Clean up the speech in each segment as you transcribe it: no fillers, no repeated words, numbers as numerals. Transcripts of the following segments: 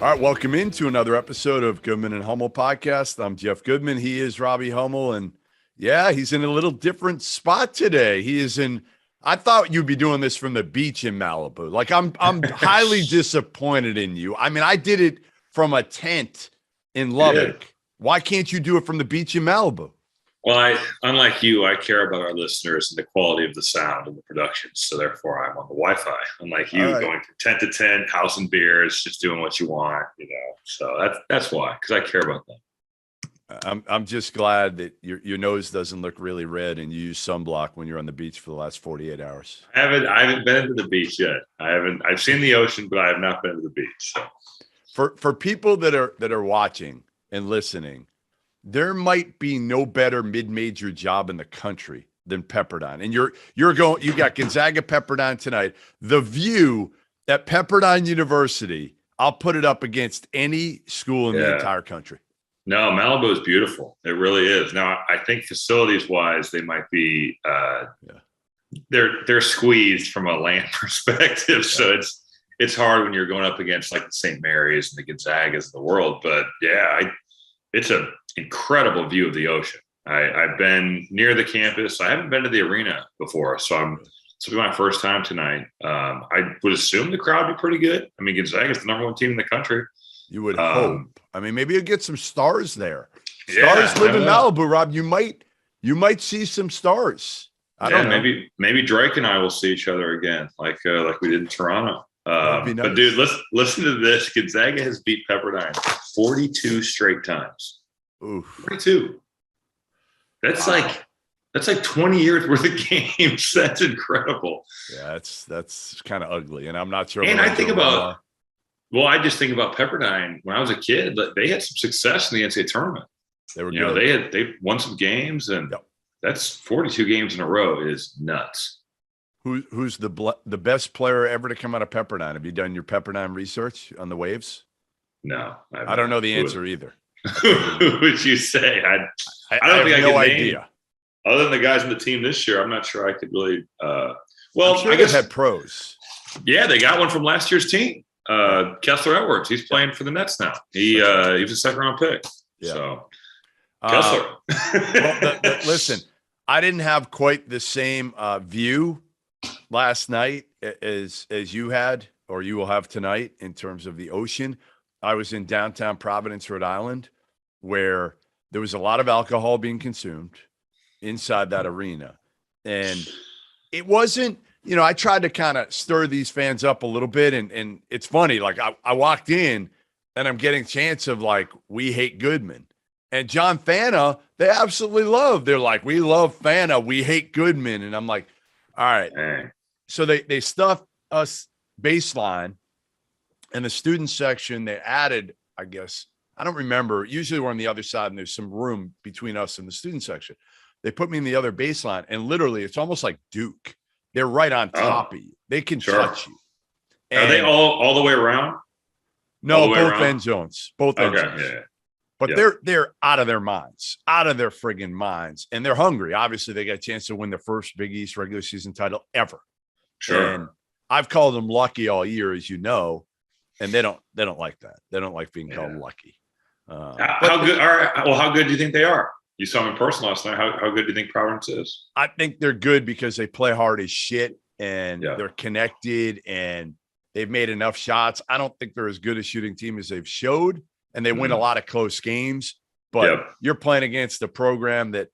All right, welcome into another episode of Goodman and Hummel podcast. I'm Jeff Goodman. He is Robbie Hummel, and yeah, he's in a little different spot today. He is in. I thought you'd be doing this from the beach in Malibu. Like I'm highly disappointed in you. I mean, I did it from a tent in Lubbock. Yeah. Why can't you do it from the beach in Malibu? Well, unlike you, I care about our listeners and the quality of the sound and the production. So therefore, I'm on the Wi-Fi. Unlike you, going from tent to tent, house and beers, just doing what you want, So that's why, because I care about that. I'm just glad that your nose doesn't look really red and you use sunblock when you're on the beach for the last 48 hours. I haven't been to the beach yet. I've seen the ocean, but I have not been to the beach. So. For people that are watching and listening, there might be no better mid-major job in the country than Pepperdine. And you got Gonzaga Pepperdine tonight. The view at Pepperdine University, I'll put it up against any school in the entire country. No, Malibu is beautiful. It really is. Now, I think facilities-wise, they might be they're squeezed from a land perspective. Yeah. So it's hard when you're going up against like the St. Mary's and the Gonzagas of the world. But yeah, it's an incredible view of the ocean. I've been near the campus. I haven't been to the arena before, so this will be my first time tonight. I would assume the crowd would be pretty good. I mean, Gonzaga is the number one team in the country. You would hope. I mean, maybe you'll get some stars there. Stars live in Malibu, Rob. You might see some stars. I don't know. Maybe Drake and I will see each other again, like we did in Toronto. Nice. But dude, listen to this. Gonzaga has beat Pepperdine 42 straight times. Ooh, 42. That's like 20 years worth of games. That's incredible. Yeah, that's kind of ugly, and I'm not sure. And I just think about Pepperdine when I was a kid. They had some success in the NCAA tournament. They were good. They won some games, and that's 42 games in a row is nuts. Who's the best player ever to come out of Pepperdine? Have you done your Pepperdine research on the Waves? No, I don't know the answer either. Who would you say? I don't think I have no idea. Other than the guys on the team this year, I'm not sure I could really. Well, I guess had pros. Yeah, they got one from last year's team. Kessler Edwards. He's playing for the Nets now. He was a second round pick. Yeah. So Kessler. Listen, I didn't have quite the same view last night as you had, or you will have tonight in terms of the ocean. I was in downtown Providence, Rhode Island, where there was a lot of alcohol being consumed inside that arena. And it wasn't, I tried to kind of stir these fans up a little bit. And it's funny, like I walked in and I'm getting a chance of like, we hate Goodman. And John Fana, they absolutely love. They're like, we love Fana. We hate Goodman. And I'm like, all right. Dang. So they stuffed us baseline. In the student section, they added, I guess, I don't remember. Usually we're on the other side and there's some room between us and the student section. They put me in the other baseline and literally it's almost like Duke. They're right on top of you. They can touch you. And are they all the way around? No, both end zones. Both end zones. Yeah. But they're out of their minds, out of their friggin' minds. And they're hungry. Obviously, they got a chance to win their first Big East regular season title ever. Sure. And I've called them lucky all year, as you know. And they don't like that. They don't like being called lucky. How good? All right. Well, how good do you think they are? You saw them in person last night. How good do you think Providence is? I think they're good because they play hard as shit and they're connected and they've made enough shots. I don't think they're as good a shooting team as they've showed, and they win a lot of close games. But you're playing against a program that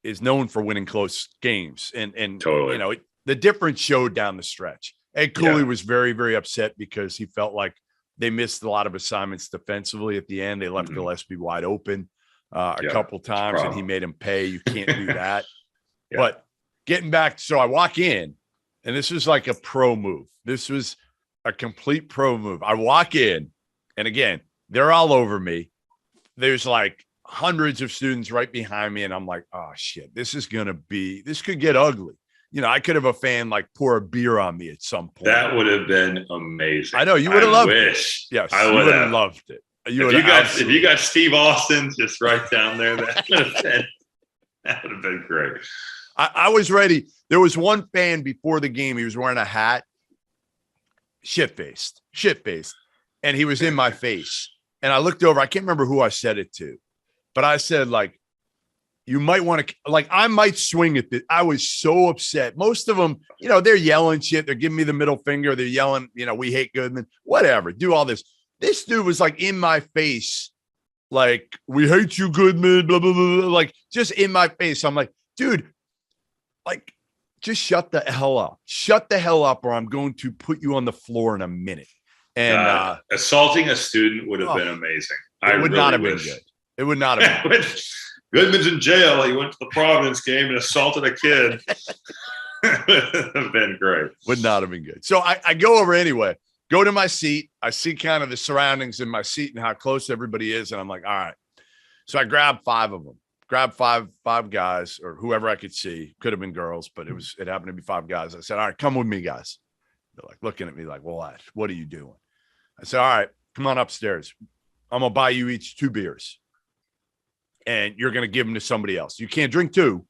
is known for winning close games, and totally. The difference showed down the stretch. Ed Cooley was very, very upset because he felt like they missed a lot of assignments defensively at the end. They left Gillespie wide open a couple times, and he made him pay. You can't do that. But getting back, so I walk in, and this was like a pro move. This was a complete pro move. I walk in, and again, they're all over me. There's like hundreds of students right behind me, and I'm like, oh, shit, this could get ugly. I could have a fan like pour a beer on me at some point. That would have been amazing. I know you would have loved it. Yes, I would have loved it. If you got Steve Austin just right down there, that would have been great. I was ready. There was one fan before the game. He was wearing a hat, shit-faced. and he was in my face. And I looked over. I can't remember who I said it to, but I said, like, you might want to, like, I might swing at this. I was so upset. Most of them, you know, they're yelling shit. They're giving me the middle finger. They're yelling, you know, we hate Goodman, whatever. Do all this. This dude was like in my face, like, we hate you, Goodman, blah, blah, blah, blah, like just in my face. I'm like, dude, like, just shut the hell up. Shut the hell up, or I'm going to put you on the floor in a minute. And assaulting a student would have been amazing. It would not have been good. It would not have been. Goodman's in jail. He went to the Providence game and assaulted a kid. Would have been great. Would not have been good. So I go over anyway, go to my seat. I see kind of the surroundings in my seat and how close everybody is. And I'm like, all right. So I grabbed 5 of them, grabbed five guys or whoever I could see. Could have been girls, but it happened to be 5 guys. I said, all right, come with me, guys. They're like looking at me like, well, what are you doing? I said, all right, come on upstairs. I'm going to buy you each 2 beers. And you're going to give them to somebody else. You can't drink 2.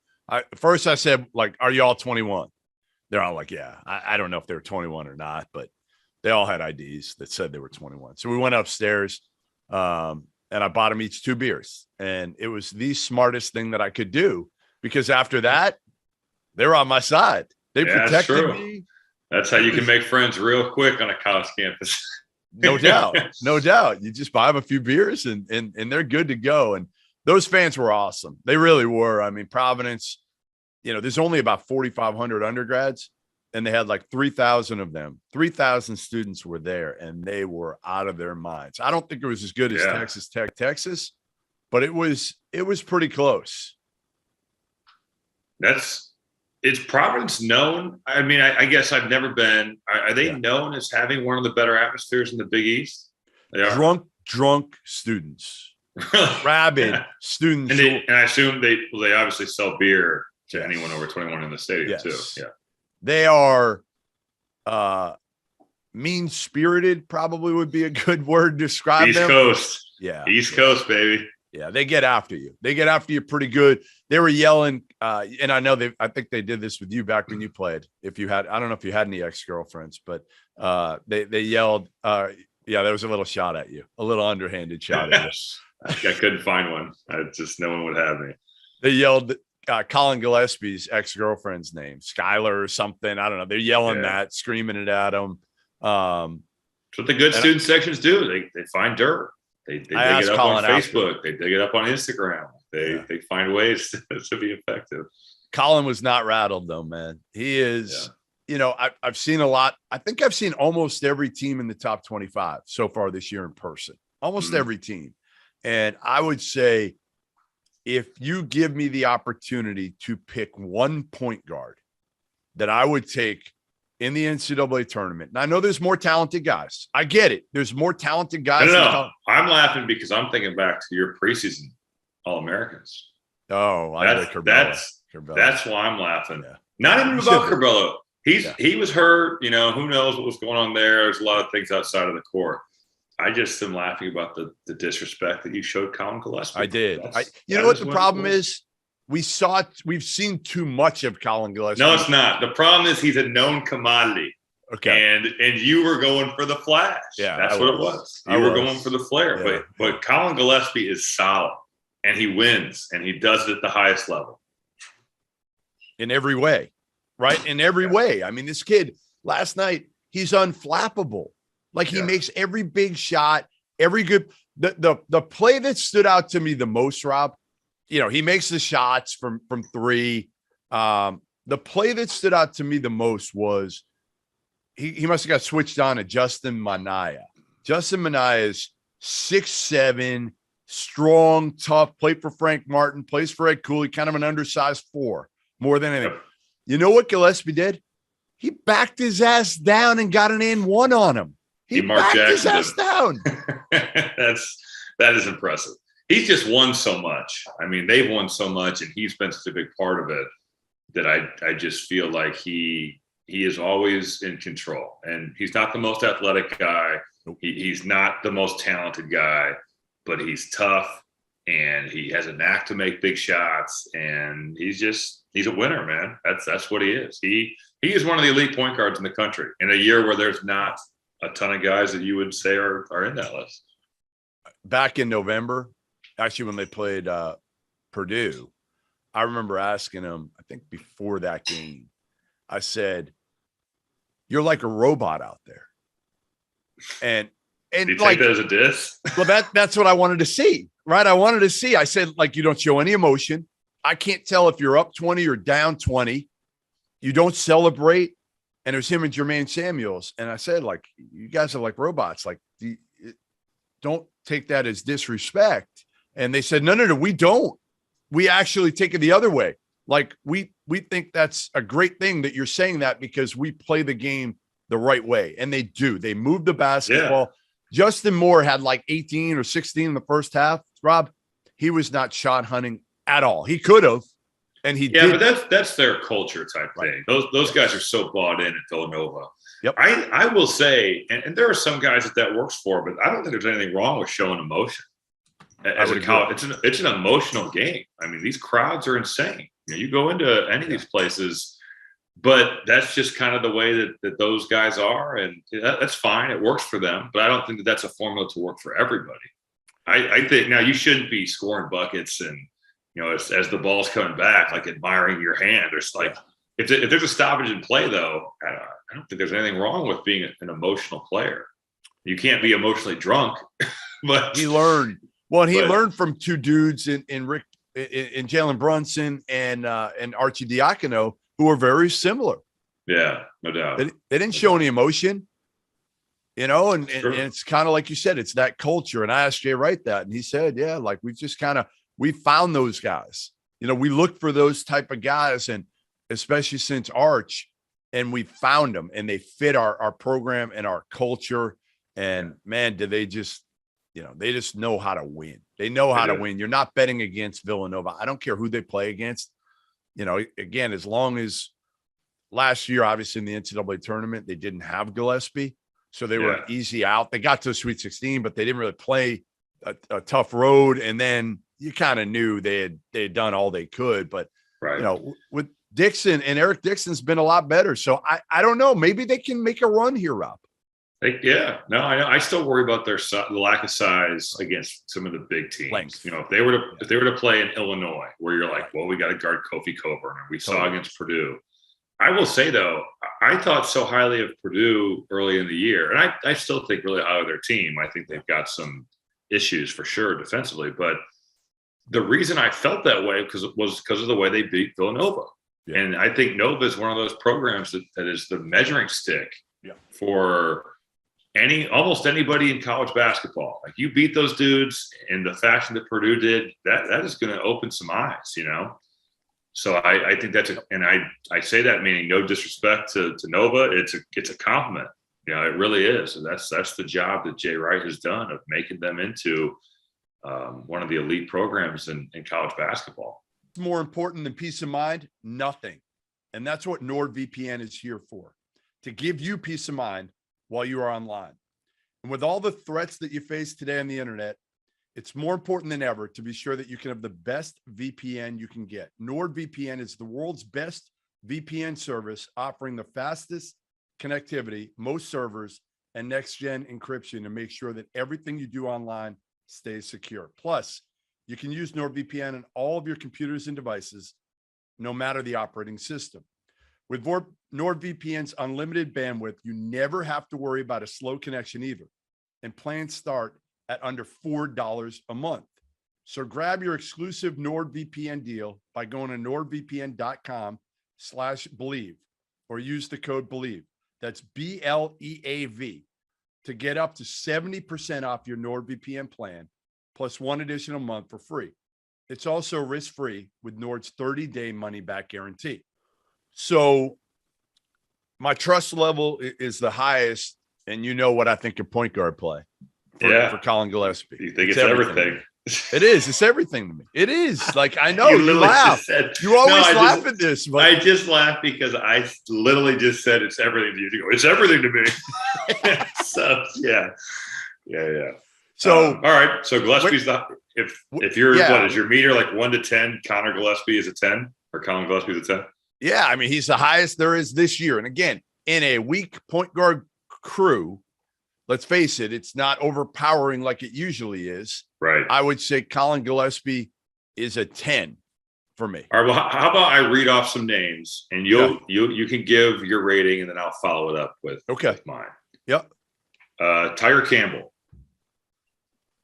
First I said, like, are you all 21? They're all like, yeah. I don't know if they were 21 or not, but they all had IDs that said they were 21. So we went upstairs and I bought them each 2 beers. And it was the smartest thing that I could do because after that, they were on my side. They protected me. That's how you can make friends real quick on a college campus. No doubt. No doubt. You just buy them a few beers and they're good to go. And those fans were awesome. They really were. I mean, Providence, you know, there's only about 4,500 undergrads and they had like 3,000 of them. 3,000 students were there and they were out of their minds. I don't think it was as good as Texas Tech, Texas, but it was pretty close. Is Providence known? I mean, I guess I've never been. Are they known as having one of the better atmospheres in the Big East? They are. Drunk students. Rabid students. And I assume they obviously sell beer to anyone over 21 in the stadium too. Yeah. They are mean-spirited, probably would be a good word to describe East them. Coast. Yeah. East Coast, baby. Yeah, they get after you. They get after you pretty good. They were yelling, and I know I think they did this with you back when you played. If you had, I don't know if you had any ex-girlfriends, but they yelled. There was a little shot at you, a little underhanded shot at you. I couldn't find one. No one would have me. They yelled Collin Gillespie's ex-girlfriend's name, Skylar or something. I don't know. They're yelling that, screaming it at him. That's what the good student sections do. They find dirt. They dig it up on Facebook. They dig it up on Instagram. They find ways to be effective. Collin was not rattled though, man. He is, you know, I've seen a lot. I think I've seen almost every team in the top 25 so far this year in person, almost every team. And I would say if you give me the opportunity to pick one point guard that I would take in the NCAA tournament. And I know there's more talented guys. I get it. There's more talented guys. No. I'm laughing because I'm thinking back to your preseason All-Americans. Oh, that's why I'm laughing. Yeah. Not even about Curbelo. He was hurt. You know, who knows what was going on there. There's a lot of things outside of the court. I just am laughing about the disrespect that you showed Collin Gillespie. I did. You know what the problem is? We've seen too much of Collin Gillespie. No, it's not. The problem is he's a known commodity. Okay. And you were going for the flash. Yeah. That's what it was. You were going for the flare. Yeah. But Collin Gillespie is solid and he wins and he does it at the highest level. In every way. Right? In every way. I mean, this kid last night, he's unflappable. Like he makes every big shot, every good the play that stood out to me the most, Rob. You know, he makes the shots from 3. The play that stood out to me the most was he must have got switched on to Justin Minaya. Justin Minaya is 6'7", strong, tough, played for Frank Martin, plays for Ed Cooley, kind of an undersized 4, more than anything. You know what Gillespie did? He backed his ass down and got an N1 on him. He backed his ass down. That is impressive. He's just won so much. I mean, they've won so much, and he's been such a big part of it that I just feel like he is always in control. And he's not the most athletic guy. He's not the most talented guy, but he's tough, and he has a knack to make big shots. And he's a winner, man. That's what he is. He is one of the elite point guards in the country in a year where there's not a ton of guys that you would say are in that list. Back in November, actually, when they played Purdue, I remember asking him, I think before that game, I said, "You're like a robot out there." And Do you like take that as a diss? Well, that's what I wanted to see, right? I wanted to see. I said, like, you don't show any emotion. I can't tell if you're up 20 or down 20. You don't celebrate. And it was him and Jermaine Samuels. And I said, like, you guys are like robots. Like, don't take that as disrespect. And they said, no, we don't. We actually take it the other way. Like, we think that's a great thing that you're saying that, because we play the game the right way. And they do. They move the basketball. Yeah. Justin Moore had like 18 or 16 in the first half. Rob, he was not shot hunting at all. He could have, and he did. Yeah, but that's their culture type thing. Those guys are so bought in at Villanova. Yep. I will say, and there are some guys that works for, but I don't think there's anything wrong with showing emotion. As a college, it's an emotional game. I mean, these crowds are insane. You go into any of these places, but that's just kind of the way that those guys are, and that's fine. It works for them, but I don't think that's a formula to work for everybody. I think now you shouldn't be scoring buckets and, as the ball's coming back, like admiring your hand. There's like, if there's a stoppage in play, though, I don't think there's anything wrong with being an emotional player. You can't be emotionally drunk, but he learned. Well, he learned from two dudes in Jalen Brunson and Archie Diacono, who are very similar. Yeah, no doubt. They didn't show any emotion, and it's kind of like you said, it's that culture. And I asked Jay Wright that, and he said, yeah, like we found those guys. We looked for those type of guys, and especially since Arch, and we found them, and they fit our program and our culture. And man, do they just, they just know how to win. They know how to win. You're not betting against Villanova. I don't care who they play against. Again, as long as last year, obviously in the NCAA tournament, they didn't have Gillespie. So they were an easy out. They got to the Sweet 16, but they didn't really play a tough road. And then you kind of knew they had done all they could. But, with Dixon, and Eric Dixon's been a lot better. So I don't know. Maybe they can make a run here, Rob. Yeah, no, I know. I still worry about the lack of size against some of the big teams. Length. If they were to play in Illinois, where you're like, well, we got to guard Kofi Coburn, and we saw against Purdue. I will say though, I thought so highly of Purdue early in the year, and I still think really highly of their team. I think they've got some issues for sure defensively, but the reason I felt that way was because of the way they beat Villanova, and I think Nova is one of those programs that is the measuring stick for almost anybody in college basketball. Like, you beat those dudes in the fashion that Purdue did, that is going to open some eyes, So I think and I say that meaning no disrespect to Nova. It's a compliment. It really is. And that's the job that Jay Wright has done of making them into one of the elite programs in college basketball. More important than peace of mind? Nothing. And that's what NordVPN is here for, to give you peace of mind while you are online. And with all the threats that you face today on the internet, it's more important than ever to be sure that you can have the best VPN you can get. NordVPN is the world's best VPN service, offering the fastest connectivity, most servers, and next-gen encryption to make sure that everything you do online stays secure. Plus, you can use NordVPN on all of your computers and devices, no matter the operating system. With NordVPN's unlimited bandwidth, you never have to worry about a slow connection either. And plans start at under $4 a month. So grab your exclusive NordVPN deal by going to nordvpn.com/believe or use the code BELIEVE. That's BLEAV to get up to 70% off your NordVPN plan, plus one additional month for free. It's also risk-free with Nord's 30-day money-back guarantee. So my trust level is the highest, and what I think of point guard play for Collin Gillespie. You think it's everything. It is. It's everything to me. It is. Like, I know you laugh. You always laugh at this. But I just laugh because I literally just said it's everything to you. You go, it's everything to me. So yeah. So all right. So Gillespie's if you're what is your meter like 1 to 10? Connor Gillespie is a 10, or Collin Gillespie is a 10? Yeah, I mean, he's the highest there is this year. And again, in a weak point guard crew, let's face it, it's not overpowering like it usually is. Right. I would say Collin Gillespie is a 10 for me. All right. Well, how about I read off some names and you can give your rating and then I'll follow it up with mine. Yep. Tyger Campbell.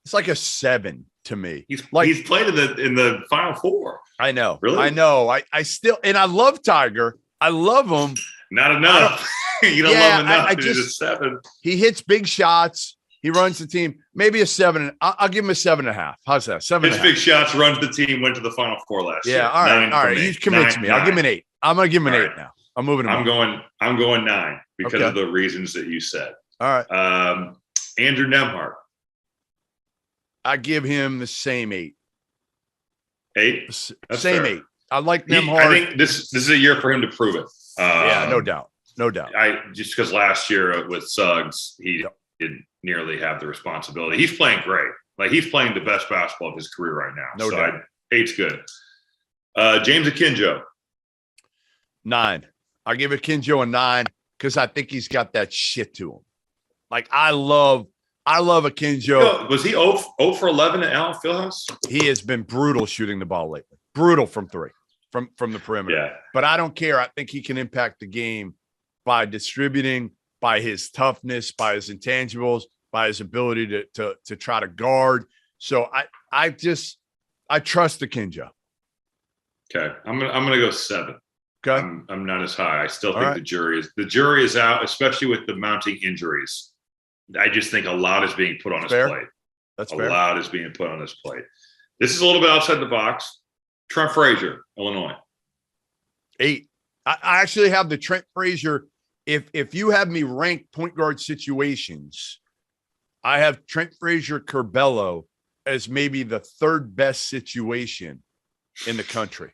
It's like a 7 to me. He's played in the Final Four. I know. Really? I know. I still, and I love Tyger. I love him. Not enough. You don't love him enough. He's a 7. He hits big shots. He runs the team. Maybe a 7. I'll give him a 7.5. How's that? 7.5. Hits big shots, runs the team, went to the Final Four last year. Yeah. All right. You convinced me. I'll give him an 8. I'm going to give him an 8 now. I'm moving him. I'm going 9 because of the reasons that you said. All right. Andrew Nembhard. I give him the same 8. 8? Same 8. I like Nembhard. I think this is a year for him to prove it. Yeah, no doubt. Just because last year with Suggs, he didn't nearly have the responsibility. He's playing great. Like he's playing the best basketball of his career right now. No doubt. 8's good. James Akinjo. 9. I'll give Akinjo a 9 because I think he's got that shit to him. Like I love Akinjo. Was he 0 for 11 at Allen Fieldhouse? He has been brutal shooting the ball lately. Brutal from 3, from the perimeter. Yeah. But I don't care. I think he can impact the game by distributing, by his toughness, by his intangibles, by his ability to try to guard. So I trust Akinjo. Okay. I'm gonna go 7. Okay. I'm not as high. I still think the jury is out, especially with the mounting injuries. I just think a lot is being put on his plate. That's fair. A lot is being put on his plate. This is a little bit outside the box. Trent Frazier, Illinois. 8. I actually have the Trent Frazier. If you have me rank point guard situations, I have Trent Frazier Curbelo as maybe the 3rd best situation in the country.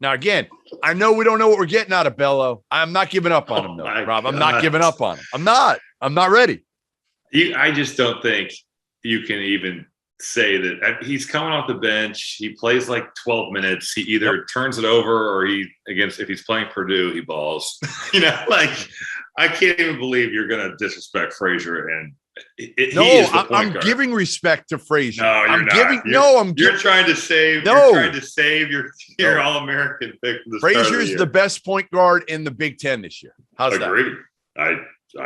Now, again, I know we don't know what we're getting out of Bello. I'm not giving up on him, though, Rob. God. I'm not giving up on him. I'm not ready. I just don't think you can even say that he's coming off the bench. He plays like 12 minutes. He either turns it over or if he's playing Purdue, he balls. Like I can't even believe you're going to disrespect Frazier. And I'm giving respect to Frazier. No, you're not. You're trying to save. No. You're trying to save your All-American pick. Frazier's the best point guard in the Big Ten this year. How's that? Agreed. I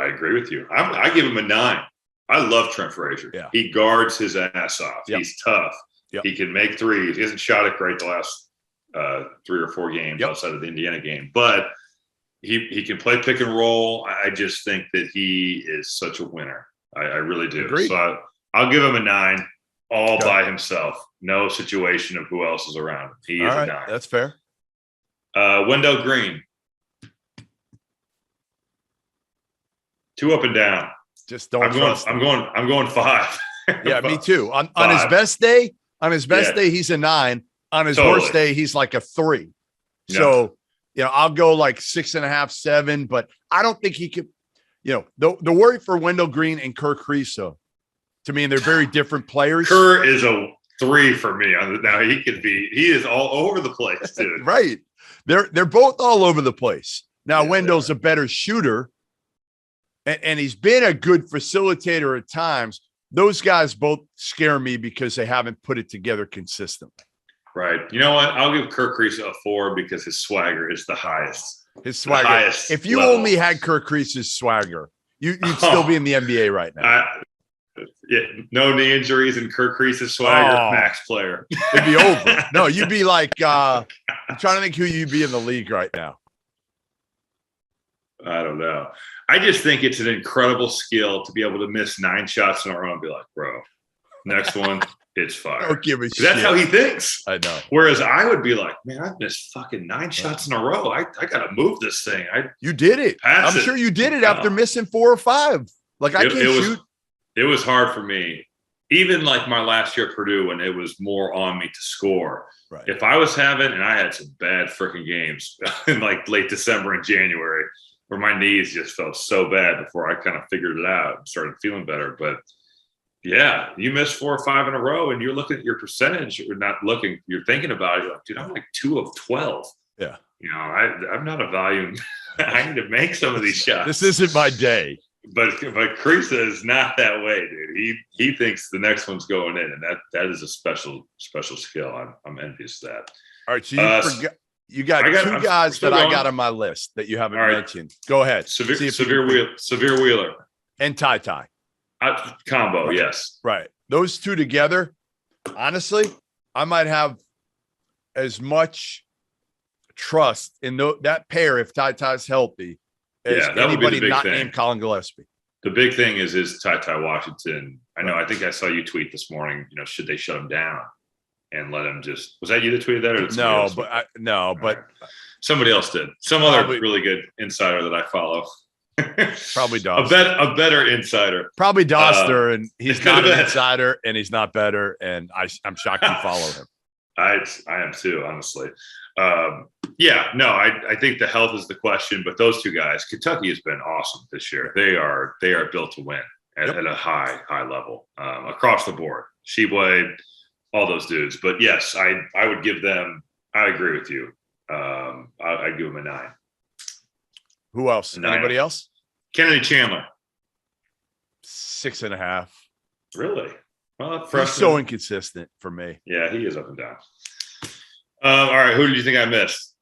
agree with you. I give him a 9. I love Trent Frazier. Yeah. He guards his ass off. Yep. He's tough. Yep. He can make threes. He hasn't shot it great the last 3 or 4 games outside of the Indiana game, but he can play pick and roll. I just think that he is such a winner. I really do. Agreed. So I'll give him a 9 all by himself. No situation of who else is around him. He is a 9. That's fair. Wendell Green. 2 up and down. Just don't. I'm going 5. Yeah, me too. On his best day, he's a 9. On his worst day, he's like a 3. Yeah. So, I'll go like 6.5, 7. But I don't think he could. The worry for Wendell Green and Kerr Kriisa, to me, and they're very different players. Kerr is a 3 for me. Now he is all over the place, dude. Right. They're both all over the place. Now Wendell's a better shooter. And he's been a good facilitator at times. Those guys both scare me because they haven't put it together consistently. Right. You know what? I'll give Kerr Kriisa a 4 because his swagger is the highest. His swagger. If you only had Kerr Kriisa's swagger, you'd still be in the NBA right now. No knee injuries and Kerr Kriisa's swagger, max player. It'd be over. No, you'd be like, I'm trying to think who you'd be in the league right now. I don't know. I just think it's an incredible skill to be able to miss 9 shots in a row and be like, bro, next one, it's fire. Don't give a shit. That's how he thinks. I know. Whereas I would be like, man, I've missed fucking 9 shots in a row. I got to move this thing. You did it. I'm sure you did it after missing 4 or 5. Like I can't shoot. It was hard for me. Even like my last year at Purdue when it was more on me to score. Right. If I was having, and I had some bad freaking games in like late December and January, where my knees just felt so bad before I kind of figured it out and started feeling better. But yeah, you missed 4 or 5 in a row and you're looking at your percentage. You're not looking, you're thinking about it. You're like, dude, I'm like 2 of 12. Yeah. I'm not a volume. I need to make some of these shots. This isn't my day. But Krisa is not that way, dude. He thinks the next one's going in, and that is a special skill. I'm envious of that. All right, so you got two guys that I got on my list that you haven't mentioned. Go ahead. Severe Wheeler and Ty. Combo, yes. Right. Those two together, honestly, I might have as much trust in that pair if Ty's healthy as anybody not named Collin Gillespie. The big thing is Ty Washington. I know. I think I saw you tweet this morning. Should they shut him down and let him just? Was that you that tweeted that? Or but somebody else did. Some other really good insider that I follow. Probably Doster. A better insider. Probably Doster, and he's not an insider, and he's not better. And I'm shocked you follow him. I am too, honestly. I think the health is the question, but those two guys, Kentucky has been awesome this year. They are built to win at a high level across the board. Sheboy, all those dudes. But yes, I would give them. I agree with you. I'd give them a 9. Who else? Anybody else? Kennedy Chandler. 6.5. Really? Well, he's so inconsistent for me. Yeah, he is up and down. All right, who did you think I missed?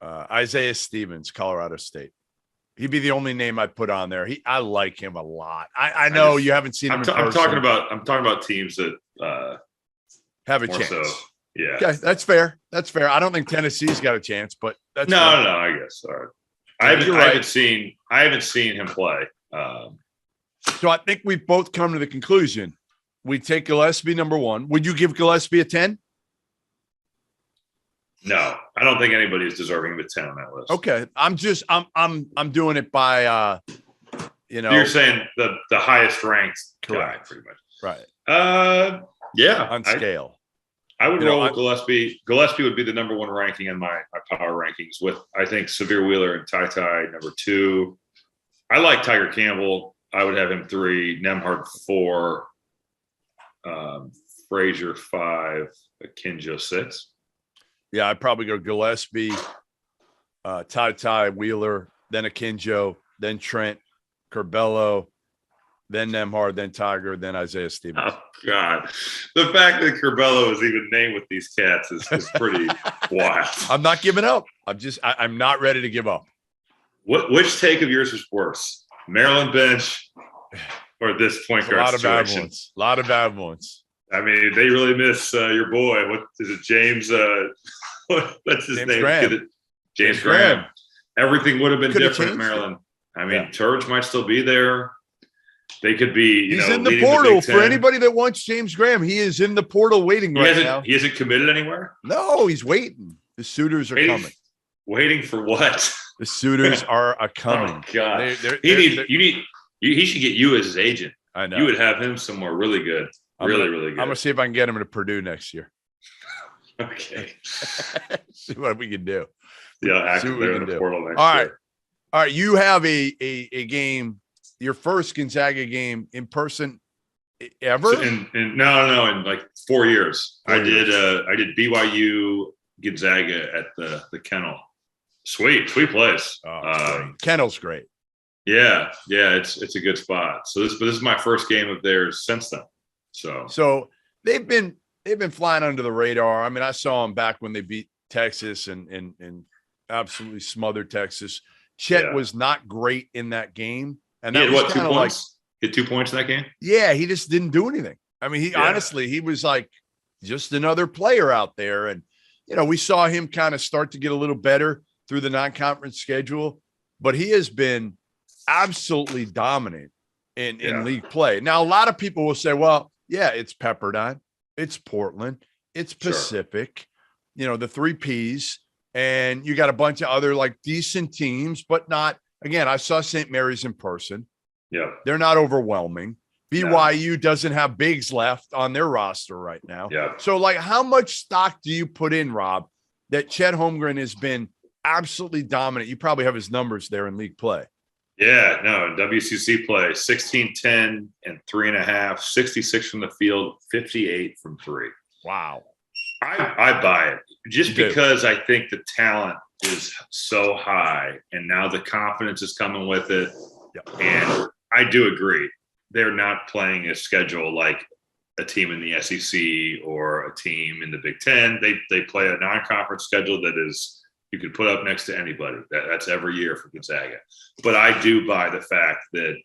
Isaiah Stevens, Colorado State. He'd be the only name I'd put on there. I like him a lot. I know you haven't seen him in person. I'm talking about teams that have a chance. So, yeah. Okay, that's fair. I don't think Tennessee's got a chance, but that's no. I guess. All right. I haven't seen him play. So I think we've both come to the conclusion. We take Gillespie number 1. Would you give Gillespie a 10? No, I don't think anybody is deserving of a 10 on that list. Okay, I'm doing it by You're saying the highest ranked guy, pretty much. Right. Yeah. On scale. I would roll with Gillespie. Gillespie would be the number 1 ranking in my power rankings with, I think, Severe Wheeler and Ty number 2. I like Tiger Campbell. I would have him 3, Nembhard 4, Frazier 5, Akinjo 6. Yeah, I'd probably go Gillespie, Ty, Wheeler, then Akinjo, then Trent, Curbelo, then Nembhard, then Tiger, then Isaiah Stevens. Oh, God. The fact that Curbelo is even named with these cats is pretty wild. I'm not giving up. I'm not ready to give up. Which take of yours was worse? Maryland bench or this point guard situation? A lot of bad ones. I mean, they really miss your boy. What is it, James? What's his name? James Graham. Everything would have been different in Maryland. I mean, Turge might still be there. They could be. He's in the portal for anybody that wants James Graham. He is in the portal waiting now. He hasn't committed anywhere? No, he's waiting. The suitors are coming. Waiting for what? The suitors are coming. Oh, God. He should get you as his agent. I know. You would have him somewhere really good. Really good. I'm going to see if I can get him to Purdue next year. Okay. See what we can do. Yeah, active there in the portal next year. All right. You have a game, your first Gonzaga game in person ever? So in like 4 years. I did BYU Gonzaga at the Kennel. Sweet place. Kennel's great. Yeah, it's a good spot. So this is my first game of theirs since then. So they've been flying under the radar. I mean, I saw them back when they beat Texas and absolutely smothered Texas. Chet was not great in that game, and that was 2 points. Hit 2 points in that game. Yeah, he just didn't do anything. I mean, honestly, he was like just another player out there, and we saw him kind of start to get a little better through the non-conference schedule, but he has been absolutely dominant in league play. Now, a lot of people will say, well, yeah, it's Pepperdine, it's Portland, it's Pacific, the 3 Ps, and you got a bunch of other like decent teams, but not, again, I saw St. Mary's in person. Yeah. They're not overwhelming. BYU doesn't have bigs left on their roster right now. Yeah. So like, how much stock do you put in, Rob, that Chet Holmgren has been absolutely dominant? You probably have his numbers there in league play. Yeah, no, WCC play, 16, 10, and 3.5, 66 from the field, 58 from 3. Wow. I buy it just because I think the talent is so high, and now the confidence is coming with it. Yep. And I do agree. They're not playing a schedule like a team in the SEC or a team in the Big Ten. They play a non-conference schedule that is you could put up next to anybody. That's every year for Gonzaga. But I do buy the fact that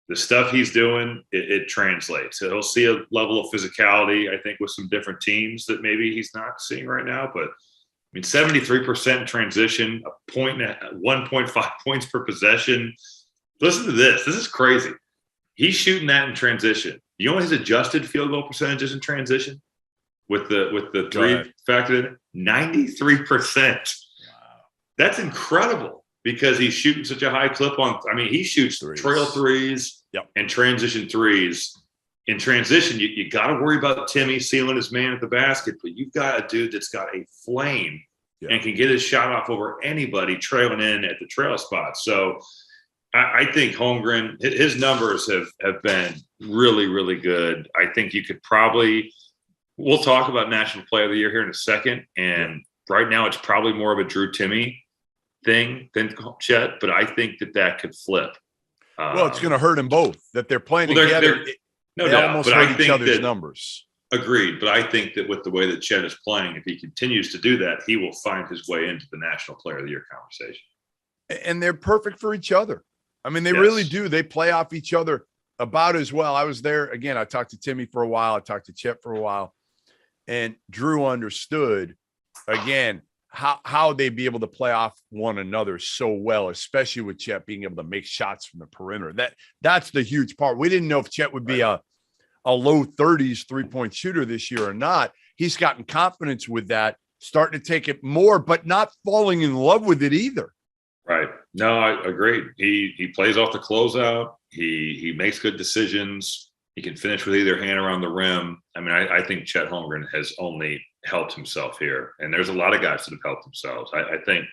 the stuff he's doing, it translates. So he'll see a level of physicality, I think, with some different teams that maybe he's not seeing right now. But I mean, 73% transition, 1.5 points per possession. Listen to this. This is crazy. He's shooting that in transition. You know what his adjusted field goal percentage is in transition with the three factored in? 93%. Wow. That's incredible because he's shooting such a high clip on. I mean, he shoots trail threes and transition threes. In transition, you got to worry about Timmy sealing his man at the basket, but you've got a dude that's got a flame and can get his shot off over anybody trailing in at the trail spot. So I think Holmgren, his numbers have been really, really good. I think you could probably – we'll talk about National Player of the Year here in a second, and right now it's probably more of a Drew Timme thing than Chet, but I think that could flip. Well, it's going to hurt them both that they're playing together. No they doubt, almost but hurt I each think other's numbers. Agreed, but I think that with the way that Chet is playing, if he continues to do that, he will find his way into the National Player of the Year conversation. And they're perfect for each other. I mean, they really do. They play off each other about as well. I was there again. I talked to Timmy for a while. I talked to Chet for a while, and Drew understood again how they'd be able to play off one another so well, especially with Chet being able to make shots from the perimeter. That's the huge part. We didn't know if Chet would be a low 30s 3-point shooter this year or not. He's gotten confidence with that, starting to take it more, but not falling in love with it either. Right. No, I agree. He plays off the closeout. He makes good decisions. He can finish with either hand around the rim. I mean, I think Chet Holmgren has only helped himself here. And there's a lot of guys that have helped themselves. I think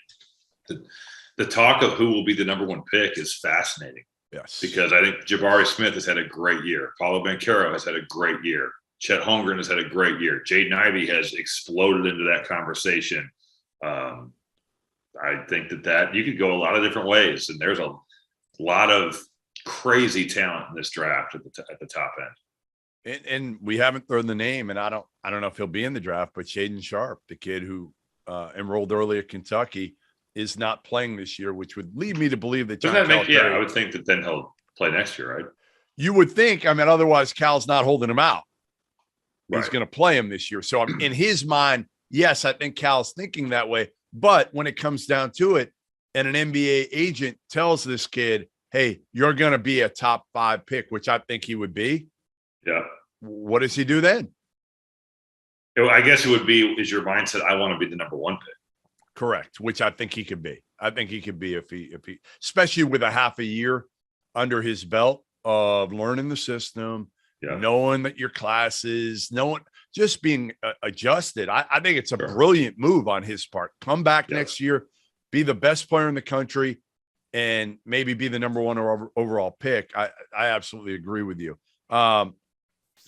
the talk of who will be the number one pick is fascinating. Yes. Because I think Jabari Smith has had a great year. Paulo Banchero has had a great year. Chet Holmgren has had a great year. Jaden Ivey has exploded into that conversation. I think that you could go a lot of different ways. And there's a lot of crazy talent in this draft at the top end. And we haven't thrown the name, and I don't know if he'll be in the draft, but Shaedon Sharpe, the kid who enrolled early at Kentucky, is not playing this year, which would lead me to believe that. I would think that then he'll play next year, right? You would think. I mean, otherwise Cal's not holding him out. Right. He's going to play him this year. So in his mind, yes, I think Cal's thinking that way. But when it comes down to it, and an NBA agent tells this kid, hey, you're going to be a top 5 pick, which I think he would be. Yeah. What does he do then? I guess it would be, is your mindset, I want to be the number 1 pick. Correct, which I think he could be. I think he could be if he, especially with a half a year under his belt of learning the system, knowing that your classes, just being adjusted. I think it's a brilliant move on his part. Come back next year, be the best player in the country, and maybe be the number 1 overall pick. I absolutely agree with you.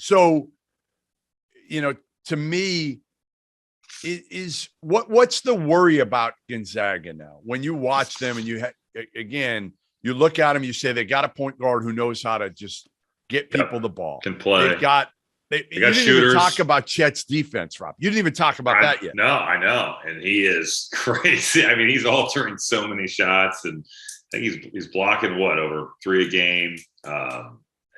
So, to me, what's the worry about Gonzaga now? When you watch them and you look at them, you say they got a point guard who knows how to just get people the ball. Can play. You didn't shooters. even talk about Chet's defense, Rob. You didn't even talk about that yet. No, I know. And he is crazy. I mean, he's altering so many shots, and I think he's blocking over 3 a game.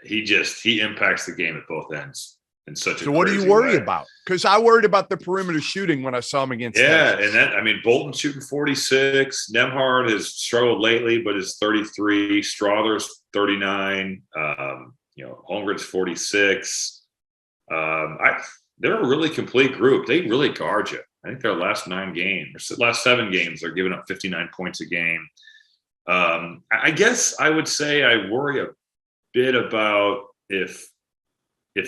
He impacts the game at both ends. So what do you worry about? Because I worried about the perimeter shooting when I saw him against Texas. And Bolton shooting 46. Nembhard has struggled lately, but is 33. Strother's 39. Holmgren's 46. They're a really complete group. They really guard you. I think their last 7 games, they're giving up 59 points a game. I guess I would say I worry a bit about if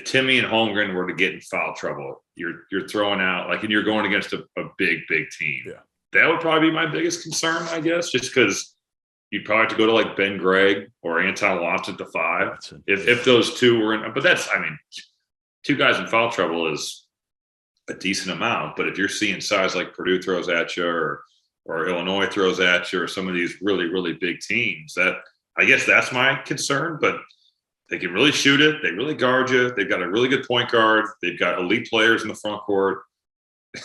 Timmy and Holmgren were to get in foul trouble, you're throwing out and you're going against a big team. Yeah. That would probably be my biggest concern, I guess, just because you'd probably have to go to Ben Gregg or Anton Watson at the 5 if those two were in. But 2 guys in foul trouble is a decent amount. But if you're seeing size like Purdue throws at you or Illinois throws at you or some of these really, really big teams, I guess that's my concern, but they can really shoot it. They really guard you. They've got a really good point guard. They've got elite players in the front court.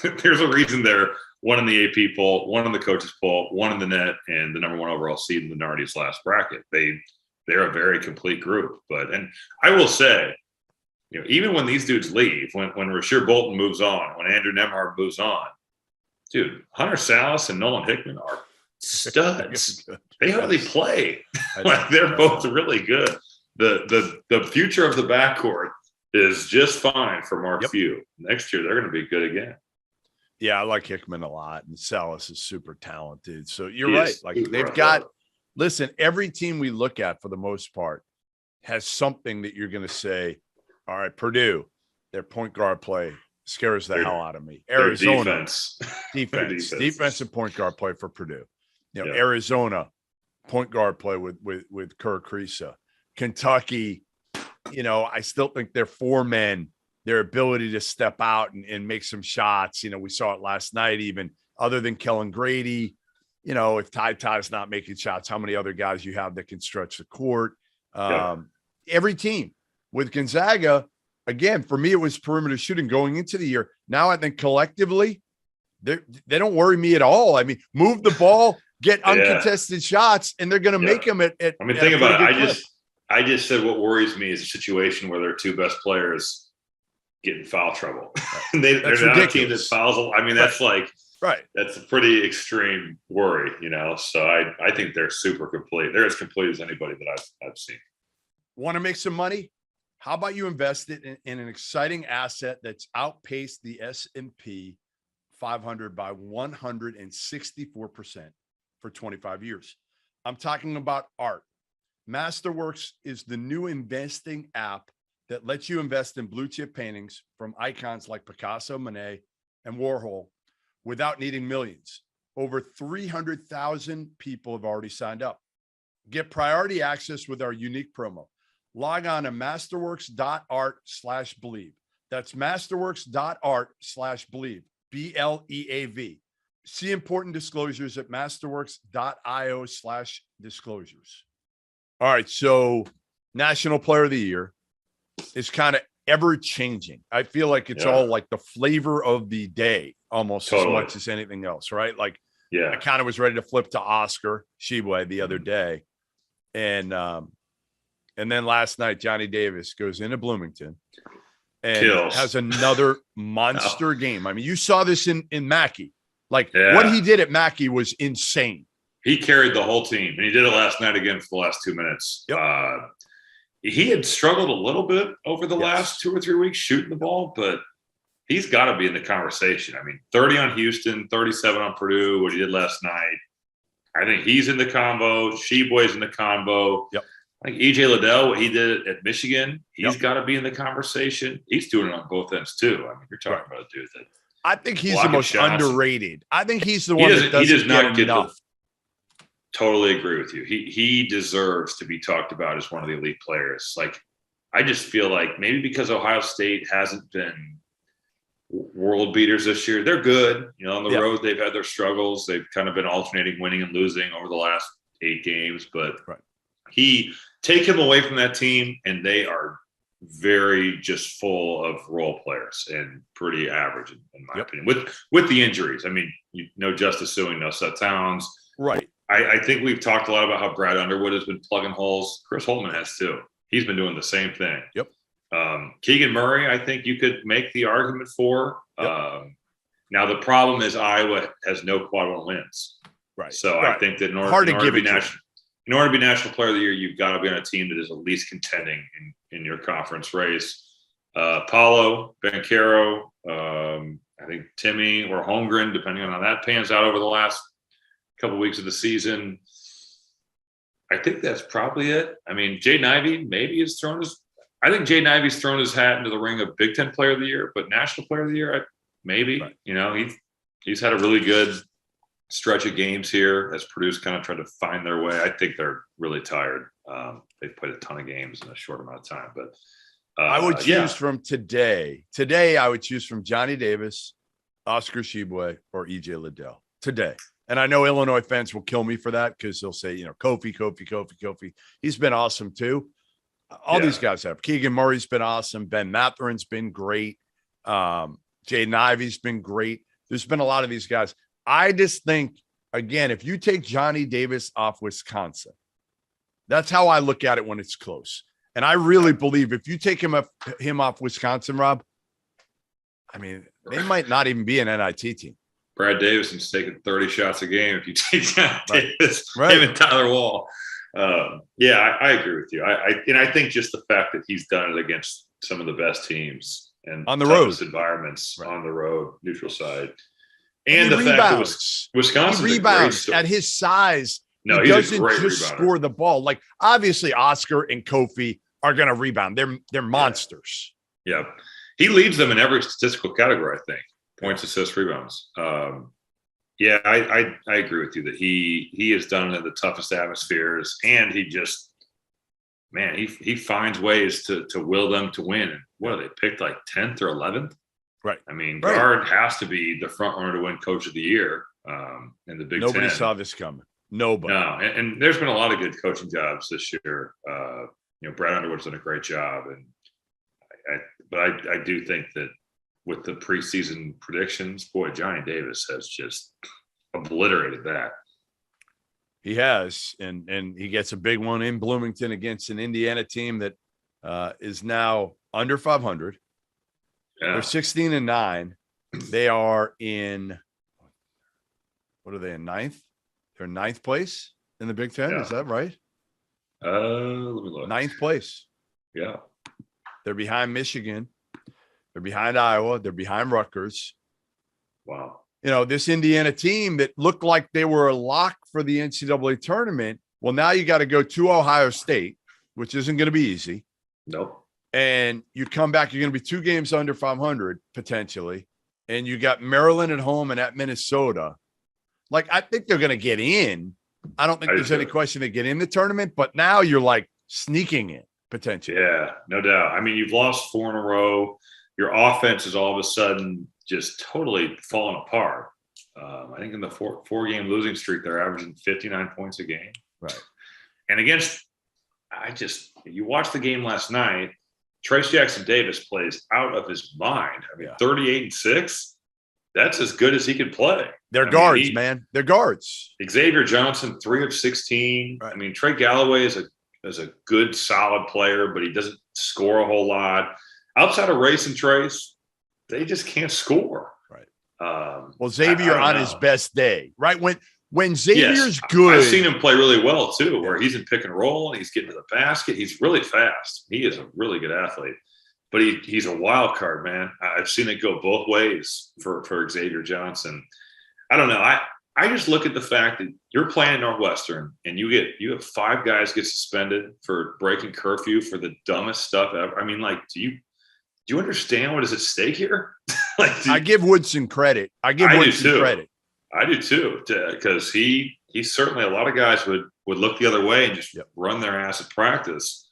There's a reason they're one in the AP poll, one in the coaches poll, one in the net, and the number 1 overall seed in the Nardi's last bracket. They're a very complete group. And I will say, even when these dudes leave, when Rasheer Bolton moves on, when Andrew Nembhard moves on, dude, Hunter Salas and Nolan Hickman are studs. They hardly play. Like, they're both really good. The future of the backcourt is just fine for Mark Few. Next year, they're going to be good again. Yeah, I like Hickman a lot, and Salas is super talented. So you're right. Like, they've got – listen, every team we look at for the most part has something that you're going to say, all right, Purdue, their point guard play scares the hell out of me. Arizona, defense and point guard play for Purdue. Arizona, point guard play with Kerr Kriisa. Kentucky, I still think their 4 men, their ability to step out and make some shots. We saw it last night, even other than Kellen Grady. If Ty's not making shots, how many other guys you have that can stretch the court? Every team. With Gonzaga, again, for me, it was perimeter shooting going into the year. Now I think collectively, they don't worry me at all. I mean, move the ball, get uncontested shots, and they're going to make them at think about it. I just said what worries me is a situation where their 2 best players get in foul trouble. And they're not a team that fouls. I mean, that's that's a pretty extreme worry, So I think they're super complete. They're as complete as anybody that I've seen. Want to make some money? How about you invest it in an exciting asset that's outpaced the S&P 500 by 164% for 25 years? I'm talking about art. Masterworks is the new investing app that lets you invest in blue chip paintings from icons like Picasso, Monet, and Warhol without needing millions. Over 300,000 people have already signed up. Get priority access with our unique promo. Log on to masterworks.art/believe. That's masterworks.art/believe. BLEAV. See important disclosures at masterworks.io/disclosures. All right. So National Player of the Year is kind of ever changing. I feel like it's all like the flavor of the day almost as much as anything else, right? Like, I kind of was ready to flip to Oscar Tshiebwe the other day. And then last night, Johnny Davis goes into Bloomington and has another monster game. I mean, you saw this in Mackey. Like, what he did at Mackey was insane. He carried the whole team, and he did it last night again for the last 2 minutes. He had struggled a little bit over the last 2 or 3 weeks shooting the ball, but he's got to be in the conversation. I mean, 30 on Houston, 37 on Purdue, what he did last night. I think he's in the combo. Tshiebwe's in the combo. I think EJ Liddell, what he did at Michigan, he's got to be in the conversation. He's doing it on both ends too. I mean, you're talking about a dude that I think he's the most underrated. I think he's the one that doesn't get enough. Totally agree with you. He deserves to be talked about as one of the elite players. Like, I just feel like maybe because Ohio State hasn't been world beaters this year, they're good. On the road, they've had their struggles. They've kind of been alternating winning and losing over the last 8 games, but take him away from that team, and they are very just full of role players and pretty average, in my opinion, with the injuries. I mean, Justice Suing, no Seth Towns. Right. I think we've talked a lot about how Brad Underwood has been plugging holes. Chris Holtmann has too. He's been doing the same thing. Keegan Murray, I think you could make the argument for. Now, the problem is Iowa has no quad one wins. Right. So I think that in order to be National Player of the Year, you've got to be on a team that is at least contending in your conference race. Paulo, Banchero, I think Timmy or Holmgren, depending on how that pans out over the last couple of weeks of the season. I think that's probably it. I mean, Jaden Ivey maybe has thrown his – I think Jaden Ivey's thrown his hat into the ring of Big Ten Player of the Year, but National Player of the Year, maybe. Right. He's had a really good stretch of games here as Purdue's kind of tried to find their way. I think they're really tired. They've played a ton of games in a short amount of time. But I would choose from today. Today, I would choose from Johnny Davis, Oscar Tshiebwe, or EJ Liddell. Today. And I know Illinois fans will kill me for that because they'll say, Kofi. He's been awesome too. All these guys have. Keegan Murray's been awesome. Ben Matherin's been great. Jaden Ivey's been great. There's been a lot of these guys. I just think, again, if you take Johnny Davis off Wisconsin, that's how I look at it when it's close. And I really believe if you take him off Wisconsin, Rob, I mean, they might not even be an NIT team. Brad Davison's taking 30 shots a game if you take Johnny Davis, him and Tyler Wall. I agree with you. I think just the fact that he's done it against some of the best teams and on the road environments, on the road, neutral side, and the rebounds. fact that Wisconsin rebounds at his size. No, he doesn't just rebounder. Score the ball. Like obviously, Oscar and Kofi are going to rebound. They're monsters. Yeah, he leads them in every statistical category. I think points, assists, rebounds. I agree with you that he has done it in the toughest atmospheres, and he just, man, he finds ways to will them to win. And what are they picked like 10th or 11th? Right. I mean, Gard has to be the front runner to win Coach of the Year in the Big Ten. Nobody saw this coming. Nobody. No, and there's been a lot of good coaching jobs this year. Brad Underwood's done a great job, but I do think that with the preseason predictions, boy, Johnny Davis has just obliterated that. He has, and he gets a big one in Bloomington against an Indiana team that is now under 500. Yeah. They're 16-9. They are in, what are they in ninth? They're in ninth place in the Big Ten. Yeah. Is that right? Let me look. Ninth place. Yeah. They're behind Michigan. They're behind Iowa. They're behind Rutgers. Wow. This Indiana team that looked like they were a lock for the NCAA tournament. Well, now you got to go to Ohio State, which isn't going to be easy. Nope. And you come back, you're going to be 2 games under 500 potentially. And you got Maryland at home and at Minnesota. Like, I think they're going to get in. I don't think there's any question they get in the tournament, but now you're like sneaking in potentially. Yeah, no doubt. I mean, you've lost 4 in a row. Your offense is all of a sudden just totally falling apart. I think in the four-game losing streak, they're averaging 59 points a game. Right. And you watched the game last night. Trace Jackson Davis plays out of his mind. I mean, 38-6. That's as good as he could play. They're guards, man. They're guards. Xavier Johnson, 3 of 16. Right. I mean, Trey Galloway is a good, solid player, but he doesn't score a whole lot. Outside of Race and Trace, they just can't score. Right. Well, Xavier on his best day, right? When Xavier's good. I've seen him play really well, too, where he's in pick and roll and he's getting to the basket. He's really fast. He is a really good athlete. But he's a wild card, man. I've seen it go both ways for Xavier Johnson. I don't know. I just look at the fact that you're playing Northwestern and you have 5 guys get suspended for breaking curfew for the dumbest stuff ever. I mean, like, do you understand what is at stake here? I give Woodson credit. I do too, because he's certainly, a lot of guys would look the other way and just run their ass at practice.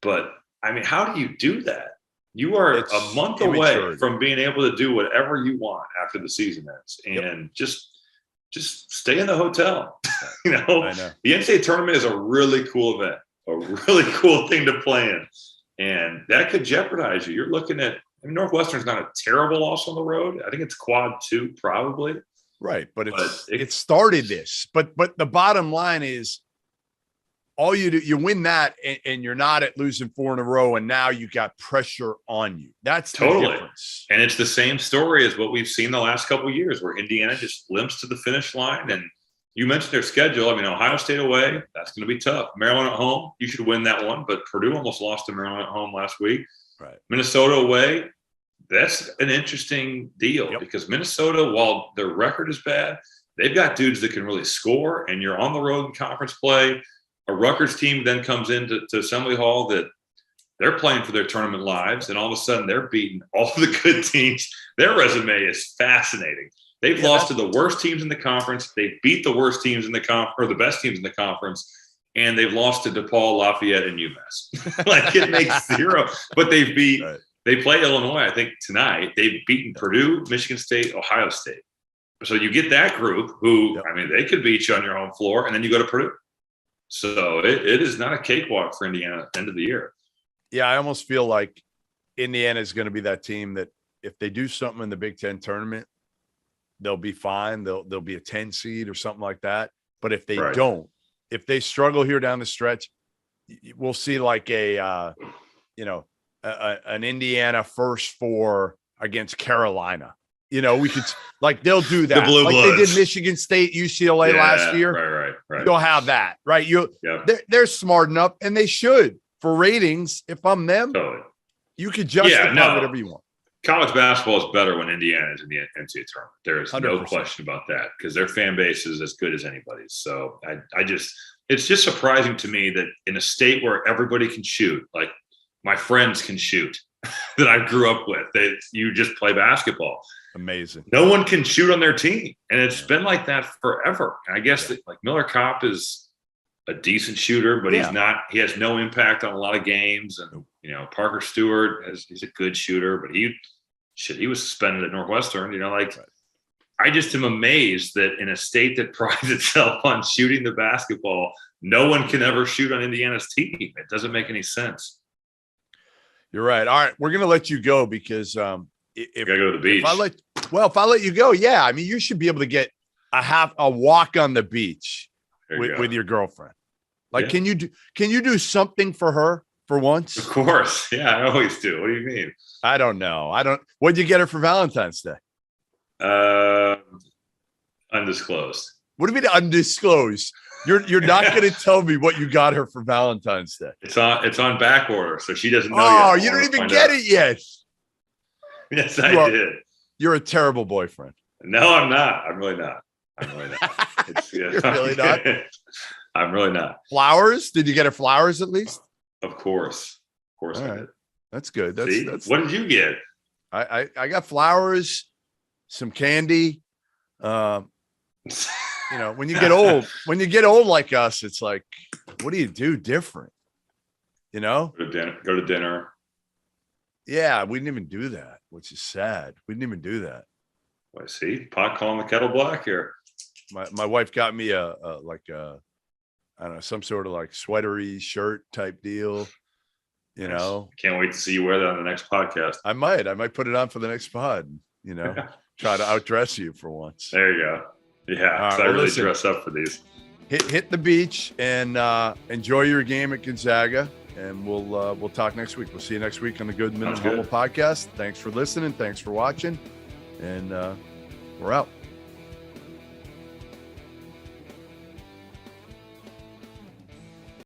But I mean, how do you do that? You are a month away from being able to do whatever you want after the season ends, and just stay in the hotel. I know. The NCAA tournament is a really cool event, a really cool thing to plan in. And that could jeopardize you. You're looking at, Northwestern's not a terrible loss on the road. I think it's quad 2 probably. Right. But it started this. But the bottom line is, all you do, you win that and you're not at losing 4 in a row. And now you got pressure on you. That's the difference. And it's the same story as what we've seen the last couple of years, where Indiana just limps to the finish line. And you mentioned their schedule. Ohio State away, that's going to be tough. Maryland at home, you should win that one. But Purdue almost lost to Maryland at home last week. Right. Minnesota away, that's an interesting deal because Minnesota, while their record is bad, they've got dudes that can really score, and you're on the road in conference play. A Rutgers team then comes into Assembly Hall that they're playing for their tournament lives, and all of a sudden they're beating all the good teams. Their resume is fascinating. They've lost to the worst teams in the conference. They beat the worst teams in the conference, or the best teams in the conference, and they've lost to DePaul, Lafayette, and UMass. Like, it makes zero. But they've beat. Right. They play Illinois, I think, tonight. They've beaten Purdue, Michigan State, Ohio State. So you get that group who, I mean, they could beat you on your home floor, and then you go to Purdue. So it is not a cakewalk for Indiana at the end of the year. Yeah, I almost feel like Indiana is going to be that team that if they do something in the Big Ten tournament, they'll be fine. They'll be a 10 seed or something like that. But if they don't, if they struggle here down the stretch, we'll see like an Indiana first four against Carolina. We could like they'll do that. The Blue like Bloods. They did Michigan State, UCLA last year. Right. You'll have that, right? They're smart enough, and they should for ratings. If I'm them, totally. You could justify whatever you want. College basketball is better when Indiana is in the NCAA tournament. There is 100%. No question about that because their fan base is as good as anybody's. So it's just surprising to me that in a state where everybody can shoot, like my friends can shoot that I grew up with, you just play basketball. Amazing. No one can shoot on their team. And it's been like that forever. And I guess that like Miller Kopp is a decent shooter, but he has no impact on a lot of games. And, Parker Stewart he's a good shooter, but he was suspended at Northwestern, I just am amazed that in a state that prides itself on shooting the basketball, no one can ever shoot on Indiana's team. It doesn't make any sense. You're right. All right. We're going to let you go because, you gotta go to the beach. If I let you go, I mean, you should be able to get a walk on the beach with your girlfriend. Like, can you do something for her for once? Of course. Yeah, I always do. What do you mean? I don't know. What'd you get her for Valentine's Day? Undisclosed. What do you mean undisclosed? You're not going to tell me what you got her for Valentine's Day. It's on back order, so she doesn't know yet. Oh, you don't even get it yet. Yes, I did. You're a terrible boyfriend. No, I'm not. I'm really not. You're really not? I'm really not. Flowers? Did you get her flowers at least? Of course. All right. That's good. That's what did you get? I got flowers, some candy. When you get old like us, it's like, what do you do different? Go to dinner. Yeah, we didn't even do that, which is sad. We didn't even do that. I see. Pot calling the kettle black here. My wife got me I don't know, some sort of like sweatery shirt type deal. Can't wait to see you wear that on the next podcast. I might put it on for the next pod. Try to outdress you for once. There you go. Yeah, I really dress up for these. Hit the beach and enjoy your game at Gonzaga. And we'll talk next week. We'll see you next week on the Goodman and Hummel podcast. Thanks for listening. Thanks for watching. And we're out.